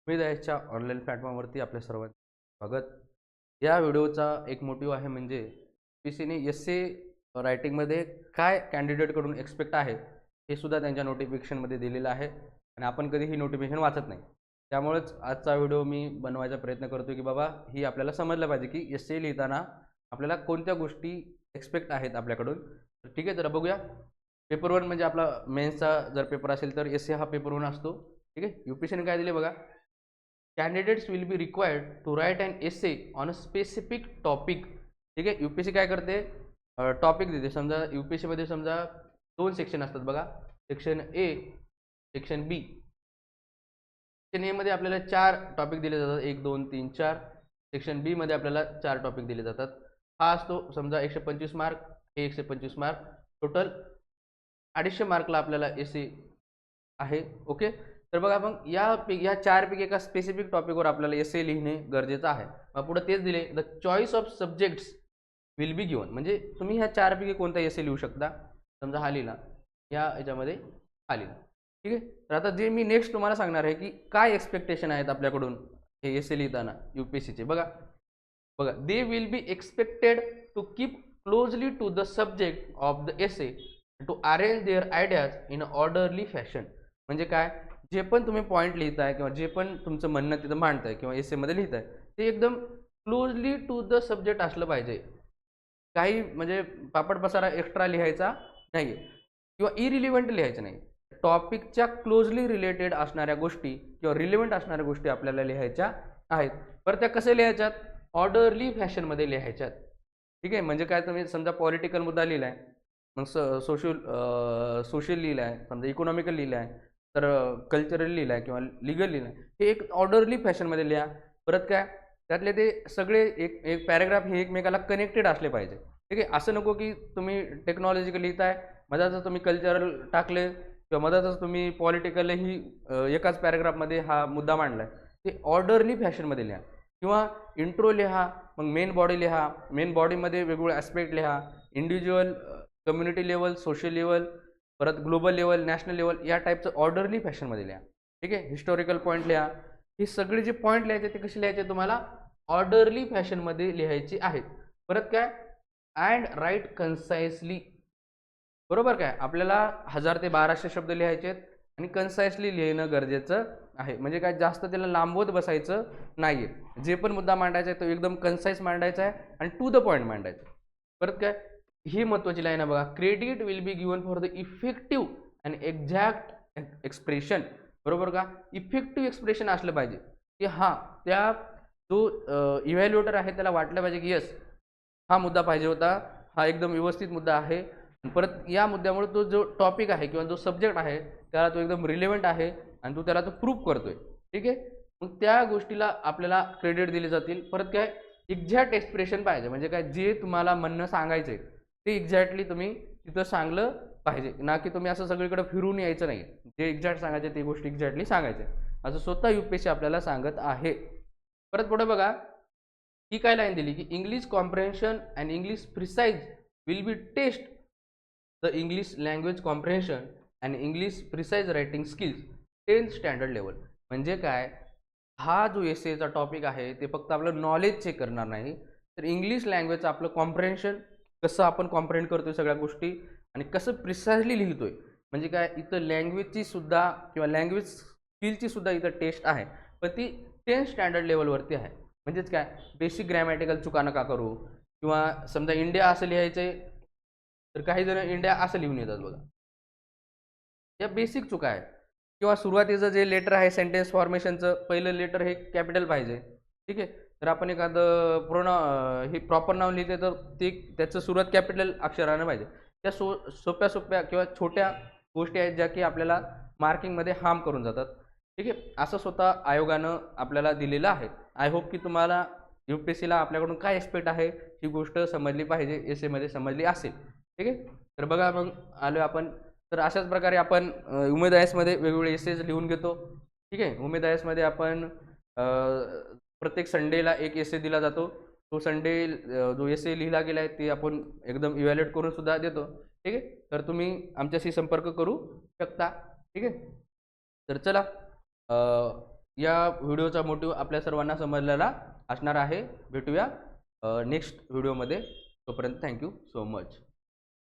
उमेद online प्लॅटफॉर्मवरती आपल्या सर्वांचं स्वागत. या व्हिडिओचा एक मोटिव्ह आहे म्हणजे पीसीने एसए रायटिंगमध्ये काय कॅन्डिडेटकडून एक्सपेक्ट आहे हे सुद्धा त्यांच्या नोटिफिकेशनमध्ये दिलेलं आहे आणि आपण कधीही नोटिफिकेशन वाचत नाही. त्यामुळेच आजचा व्हिडिओ मी बनवायचा प्रयत्न करतो की बाबा ही आपल्याला समजलं पाहिजे की एसए लिहिताना आपल्याला कोणत्या गोष्टी एक्सपेक्ट आहेत आपल्याकडून. तर ठीक आहे, तर बघूया. पेपर 1 म्हणजे आपला मेन्सचा जर पेपर असेल तर एसए हा पेपर 1 असतो. ठीक आहे, यूपीसीने काय दिले बघा. Candidates will be required to write an essay on a specific topic. ठीक आहे, यूपीसी काय करते, टॉपिक देते. समजा यूपीसी मध्ये समजा 2 सेक्शन असतात बघा, section A, section B. Section A मध्ये आपल्याला 4 टॉपिक दिले जातात, 1 2 3 4. सेक्शन बी मध्ये आपल्याला 4 टॉपिक दिले जातात. हा असतो समजा 125 मार्क, हे 125 मार्क, टोटल 250 मार्कला आपल्याला एसे आहे. ओके, तर बघा मग या 4 पैकी एका स्पेसिफिक टॉपिकवर आपल्याला एसे लिहिणे गरजेचं आहे. मग पुढे तेच दिले, the choice of subjects will be given. म्हणजे तुम्ही ह्या 4 पैकी कोणता एसे लिहू शकता. समजा हा लिहिला, या याच्यामध्ये हा लिहिला. ठीक आहे, तर आता जे मी नेक्स्ट तुम्हाला सांगणार आहे की काय एक्सपेक्टेशन आहेत आपल्याकडून हे एसे लिहिताना यूपीएससीचे. बघा बघा they will be expected to keep closely to the subject of the essay to arrange their ideas in a orderly fashion. म्हणजे काय, जे पण तुम्ही पॉईंट लिहिताय किंवा जे पण तुमचं म्हणणं तिथं मांडताय किंवा एसेमध्ये लिहिताय ते एकदम क्लोजली टू द सब्जेक्ट असलं पाहिजे. काही म्हणजे पापड पसारा एक्स्ट्रा लिहायचा नाही किंवा इरिलिव्हंट लिहायचं नाही. टॉपिकच्या क्लोजली रिलेटेड असणाऱ्या गोष्टी किंवा रिलेव्हंट असणाऱ्या गोष्टी आपल्याला लिहायच्या आहेत. पर त्या कसे लिहायच्यात, ऑर्डरली फॅशनमध्ये लिहायच्यात. ठीक आहे, म्हणजे काय, तुम्ही समजा पॉलिटिकल मुद्दा लिहिलाय, मग सोशल लिहिलं आहे, समजा इकॉनॉमिकल लिहिलं आहे, तर कल्चरल लिहिलं आहे किंवा लिगल लिहिलं आहे, हे एक ऑर्डरली फॅशनमध्ये लिहा. परत काय, त्यातले ते सगळे एक एक पॅराग्राफ हे एकमेकाला कनेक्टेड असले पाहिजे. ठीक आहे, असं नको की तुम्ही टेक्नॉलॉजिकल लिहिताय, मधातच तुम्ही कल्चरल टाकले किंवा मधातच तुम्ही पॉलिटिकलही एकाच पॅराग्राफमध्ये हा मुद्दा मांडलाय. ते ऑर्डरली फॅशनमध्ये लिहा. किंवा इंट्रो लिहा, मग मेन बॉडी लिहा, मेन बॉडीमध्ये वेगवेगळे ॲस्पेक्ट लिहा, individual, community level, social level, परत ग्लोबल लेवल, नॅशनल लेवल, या टाईपचं ऑर्डरली फॅशनमध्ये लिहा. ठीक आहे, हिस्टॉरिकल पॉईंट लिहा. ही सगळे जे पॉईंट लिहायचे ते कसे लिहायचे, तुम्हाला ऑर्डरली फॅशनमध्ये लिहायचे आहेत. परत काय, अँड राईट कन्साइसली. बरोबर काय, आपल्याला 1000 ते 1200 शब्द लिहायचे आहेत आणि कन्साइसली लिहिणं गरजेचं आहे. म्हणजे काय, जास्त त्याला लांबवत बसायचं नाहीये. जे पण मुद्दा मांडायचा आहे तो एकदम कन्साइस मांडायचा आहे आणि टू द पॉईंट मांडायचं. परत काय, ही महत्त्वाची लाईन आहे बघा, credit will be given for the effective and exact expression. बरोबर का, इफेक्टिव्ह एक्सप्रेशन असलं पाहिजे की हां, त्या जो इव्हॅल्युएटर आहे त्याला वाटलं पाहिजे की यस, हा मुद्दा पाहिजे होता, हा एकदम व्यवस्थित मुद्दा आहे. परत या मुद्द्यामुळे तो जो टॉपिक आहे किंवा जो सब्जेक्ट आहे त्याला तो एकदम रिलेव्हंट आहे आणि तो त्याला तो प्रूव्ह करतोय. ठीक आहे, मग त्या गोष्टीला आपल्याला क्रेडिट दिले जातील. परत काय, एक्झॅक्ट एक्सप्रेशन पाहिजे. म्हणजे काय, जे तुम्हाला म्हणणं सांगायचंय ते एक्झॅक्टली तुम्ही तिथं सांगलं पाहिजे, ना की तुम्ही असं सगळीकडे फिरून यायचं नाही. जे एक्झॅक्ट सांगायचे ते गोष्टी एक्झॅक्टली सांगायचे, असं स्वतः यूपीएससी आपल्याला सांगत आहे. परत पुढे बघा, ही काय लाईन दिली की English comprehension and English precis will be test the English language comprehension and English precis writing skills 10th standard level. म्हणजे काय, हा जो एसेचा टॉपिक आहे ते फक्त आपलं नॉलेज चेक करणार नाही, तर इंग्लिश लँग्वेजचं आपलं कॉम्प्रिहेन्शन, कसं आपण कॉम्प्रिहेंड करतोय सगळ्या गोष्टी आणि कसं प्रिसाइजली लिहितोय. म्हणजे काय, इथं लँग्वेजची सुद्धा किंवा लँग्वेज स्किलची सुद्धा इथं टेस्ट आहे, पण ती 10th स्टँडर्ड लेवलवरती आहे. म्हणजेच काय, बेसिक ग्रॅमॅटिकल चुका नका करू. किंवा समजा इंडिया असं लिहायचंय तर काही जण इंडिया असं लिहून येतात बघा, या बेसिक चुका आहेत. किंवा सुरुवातीचं जे लेटर आहे सेंटेन्स फॉर्मेशनचं, पहिलं लेटर हे कॅपिटल पाहिजे. ठीक आहे, तर आपण एखादं हे प्रॉपर नाव लिहिते तर ते त्याचं सुरुवात कॅपिटल अक्षरानं पाहिजे. त्या सोप्या सोप्या किंवा छोट्या गोष्टी आहेत ज्या की आपल्याला मार्किंगमध्ये हार्म करून जातात. ठीक आहे, असं स्वतः आयोगानं आपल्याला दिलेलं आहे. आय होप की तुम्हाला यूपीएससीला आपल्याकडून काय एक्सपेक्ट आहे ही गोष्ट समजली पाहिजे, एसेमध्ये समजली असेल. ठीक आहे, तर बघा मग आलो आपण. तर अशाच प्रकारे आपण उमेद आयएसमध्ये वेगवेगळे एसेज लिहून घेतो. ठीक आहे, उमेद आयएसमध्ये आपण प्रत्येक संडेला एक एसे दिला जातो. तो संडे जो एसे लिहिला गेला आहे ते आपण एकदम इव्हॅल्युएट करून सुद्धा देतो. ठीक आहे, तर तुम्ही आमच्याशी संपर्क करू शकता. ठीक आहे, तर चला, या व्हिडिओचा मोटिव्ह आपल्या सर्वांना समजलेला असणार आहे. भेटूया नेक्स्ट व्हिडिओमध्ये. तोपर्यंत थँक्यू सो मच.